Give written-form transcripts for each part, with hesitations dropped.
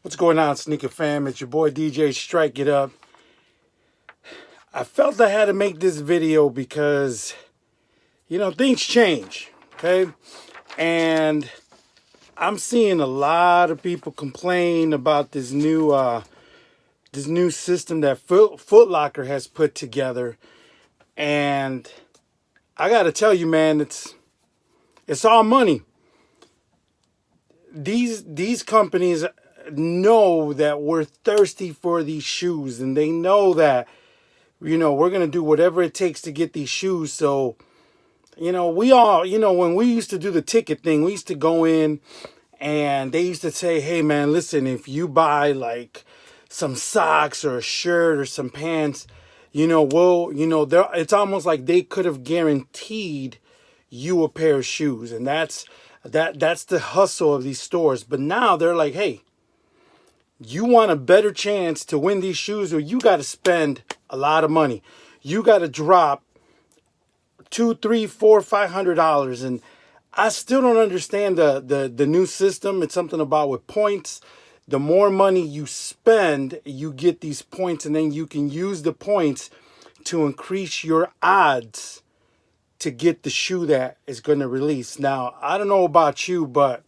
What's going on, Sneaker Fam? It's your boy DJ Strike It Up. I felt I had to make this video because, things change, okay? And I'm seeing a lot of people complain about this new system that Foot Locker has put together. And I got to tell you, man, it's all money. These companies know that we're thirsty for these shoes, and they know that we're going to do whatever it takes to get these shoes. So we all, when we used to do the ticket thing, we used to go in and they used to say, hey man, listen, if you buy like some socks or a shirt or some pants, it's almost like they could have guaranteed you a pair of shoes. And that's the hustle of these stores. But now they're like, hey, you want a better chance to win these shoes, or you got to spend a lot of money. You got to drop $200, $300, $400, $500. And I still don't understand the new system. It's something about with points. The more money you spend, you get these points, and then you can use the points to increase your odds to get the shoe that is going to release. Now, I don't know about you, but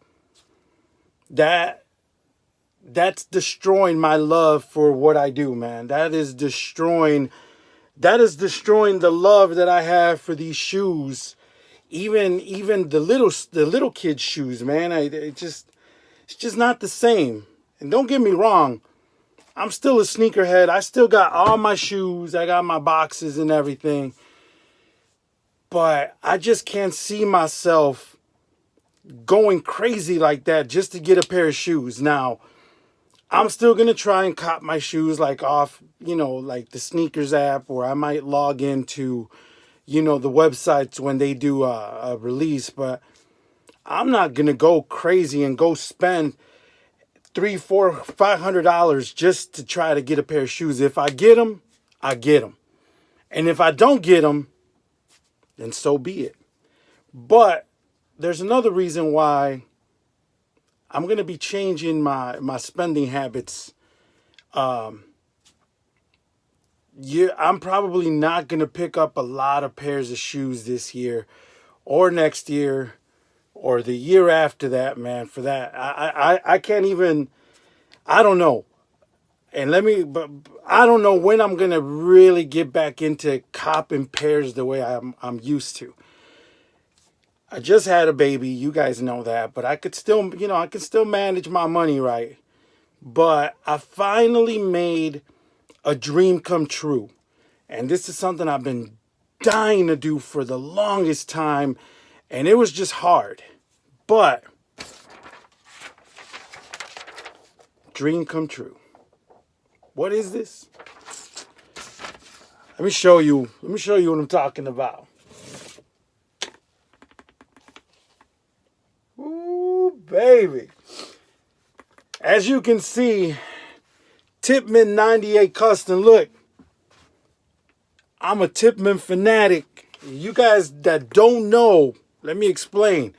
that's destroying my love for what I do, man. That is destroying the love that I have for these shoes. Even the little kids' shoes, man. It's just not the same. And don't get me wrong, I'm still a sneakerhead. I still got all my shoes. I got my boxes and everything. But I just can't see myself going crazy like that just to get a pair of shoes. Now, I'm still going to try and cop my shoes like off, like the sneakers app, or I might log into, the websites when they do a release. But I'm not going to go crazy and go spend $300, $400, $500 just to try to get a pair of shoes. If I get them, I get them. And if I don't get them, then so be it. But there's another reason why I'm going to be changing my spending habits. I'm probably not going to pick up a lot of pairs of shoes this year or next year or the year after that, man. For that, I can't even, I don't know. But I don't know when I'm going to really get back into copping pairs the way I'm used to. I just had a baby, you guys know that, but I could still, manage my money right. But I finally made a dream come true. And this is something I've been dying to do for the longest time, and it was just hard. But dream come true. What is this? Let me show you what I'm talking about. Ooh, baby. As you can see, Tipman 98 Custom. Look, I'm a Tipman fanatic. You guys that don't know, let me explain.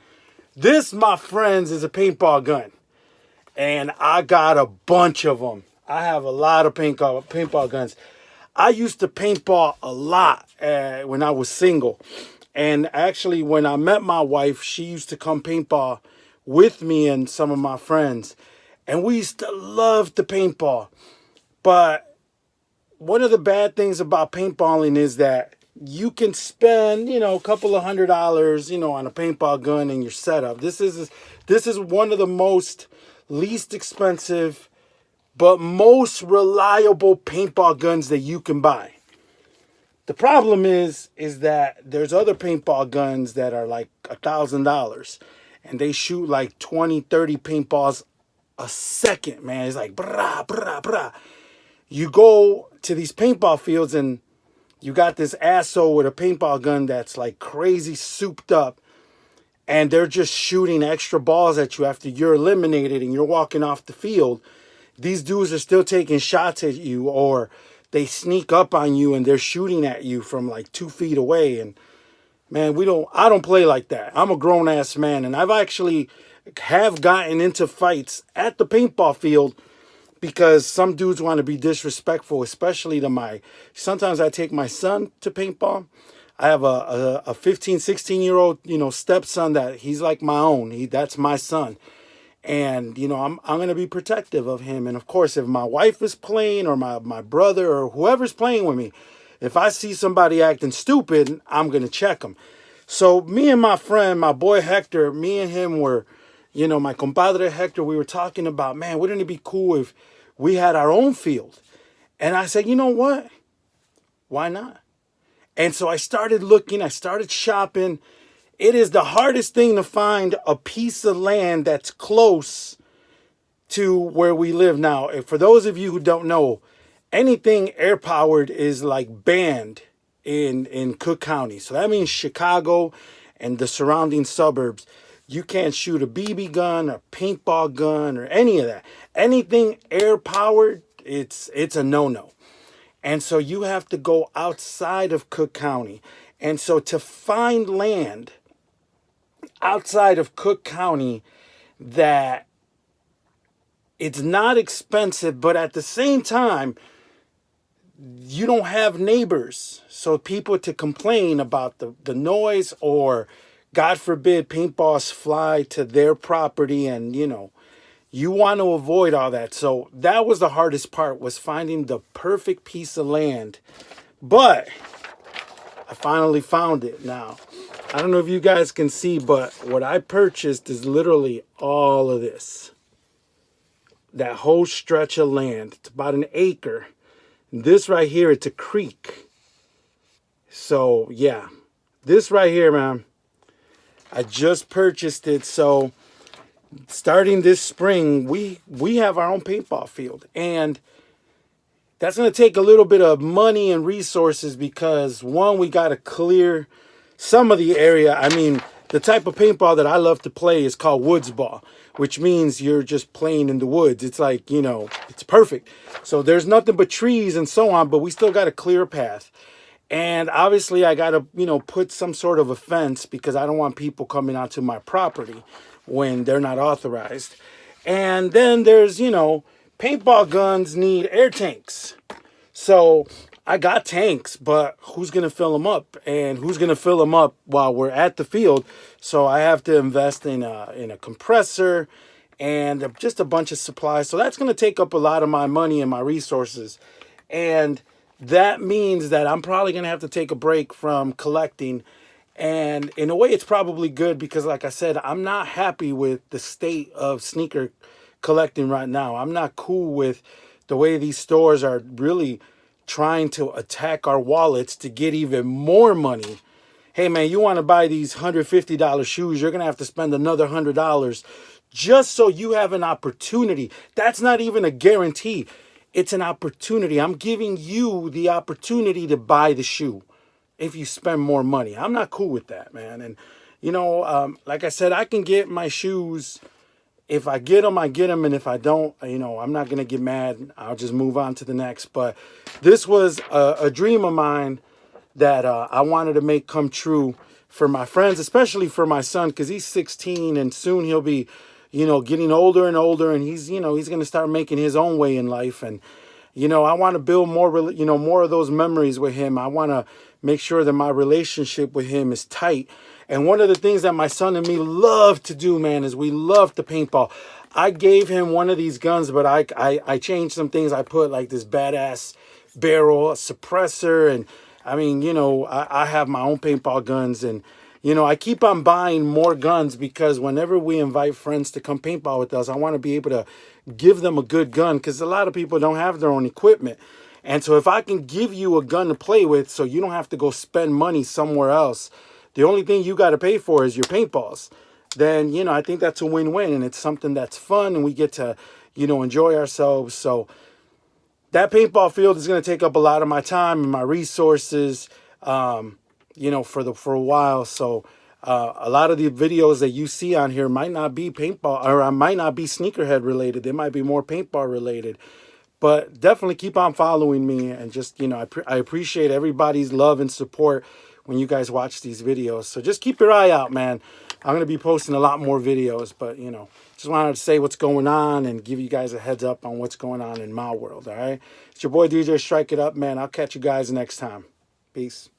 This, my friends, is a paintball gun. And I got a bunch of them. I have a lot of paintball guns. I used to paintball a lot when I was single. And actually, when I met my wife, she used to come paintball with me and some of my friends. And we used to love to paintball. But one of the bad things about paintballing is that you can spend, a couple of $100, on a paintball gun and your setup. This is one of the most least expensive but most reliable paintball guns that you can buy. The problem is that there's other paintball guns that are like $1,000 and they shoot like 20, 30 paintballs a second, man. It's like brah, brah, brah. You go to these paintball fields and you got this asshole with a paintball gun that's like crazy souped up, and they're just shooting extra balls at you after you're eliminated and you're walking off the field. These dudes are still taking shots at you, or they sneak up on you and they're shooting at you from like 2 feet away. And man, I don't play like that. I'm a grown ass man, and I've actually have gotten into fights at the paintball field because some dudes want to be disrespectful, especially to sometimes I take my son to paintball. I have a 15, 16-year-old, stepson that he's like my own. That's my son. And, I'm going to be protective of him. And of course, if my wife is playing or my brother or whoever's playing with me, if I see somebody acting stupid, I'm going to check them. So me and my friend, my boy Hector, me and him were, my compadre Hector, we were talking about, man, wouldn't it be cool if we had our own field? And I said, you know what? Why not? And so I started looking, I started shopping. It is the hardest thing to find a piece of land that's close to where we live now. For those of you who don't know, anything air powered is like banned in Cook County. So that means Chicago and the surrounding suburbs. You can't shoot a BB gun, a paintball gun, or any of that. Anything air powered, it's a no-no. And so you have to go outside of Cook County. And so to find land outside of Cook County that it's not expensive, but at the same time, you don't have neighbors. So people to complain about the noise, or God forbid paintballs fly to their property, and you want to avoid all that. So that was the hardest part, was finding the perfect piece of land. But I finally found it now. I don't know if you guys can see, but what I purchased is literally all of this. That whole stretch of land. It's about an acre. This right here, it's a creek. So yeah, this right here, man, I just purchased it. So starting this spring, we have our own paintball field, and that's going to take a little bit of money and resources because, one, we got to clear some of the area. I mean, the type of paintball that I love to play is called woods ball, which means you're just playing in the woods. It's like, it's perfect. So there's nothing but trees and so on, but we still got to clear a path. And obviously I got to, put some sort of a fence because I don't want people coming onto my property when they're not authorized. And then there's, paintball guns need air tanks. So I got tanks, but who's going to fill them up? And who's going to fill them up while we're at the field? So I have to invest in a compressor and just a bunch of supplies. So that's going to take up a lot of my money and my resources. And that means that I'm probably going to have to take a break from collecting. And in a way, it's probably good because, like I said, I'm not happy with the state of sneaker collecting right now. I'm not cool with the way these stores are really trying to attack our wallets to get even more money. Hey, man, you want to buy these $150 shoes, you're going to have to spend another $100 just so you have an opportunity. That's not even a guarantee. It's an opportunity. I'm giving you the opportunity to buy the shoe if you spend more money. I'm not cool with that, man. And, like I said, I can get my shoes. If I get them, I get them. And if I don't, I'm not going to get mad. I'll just move on to the next. But this was a dream of mine that I wanted to make come true for my friends, especially for my son, because he's 16 and soon he'll be, getting older and older. And he's going to start making his own way in life. And, I want to build more, more of those memories with him. I want to make sure that my relationship with him is tight. And one of the things that my son and me love to do, man, is we love to paintball. I gave him one of these guns, but I changed some things. I put like this badass barrel, a suppressor, and I mean, I have my own paintball guns, and I keep on buying more guns because whenever we invite friends to come paintball with us, I want to be able to give them a good gun because a lot of people don't have their own equipment. And so if I can give you a gun to play with so you don't have to go spend money somewhere else, the only thing you got to pay for is your paintballs, then, I think that's a win-win, and it's something that's fun, and we get to, enjoy ourselves. So that paintball field is going to take up a lot of my time and my resources, for a while. So a lot of the videos that you see on here might not be paintball, or I might not be sneakerhead related. They might be more paintball related. But definitely keep on following me, and just, I appreciate everybody's love and support when you guys watch these videos. So just keep your eye out, man. I'm going to be posting a lot more videos, but, you know, just wanted to say what's going on and give you guys a heads up on what's going on in my world, all right? It's your boy DJ Strike It Up, man. I'll catch you guys next time. Peace.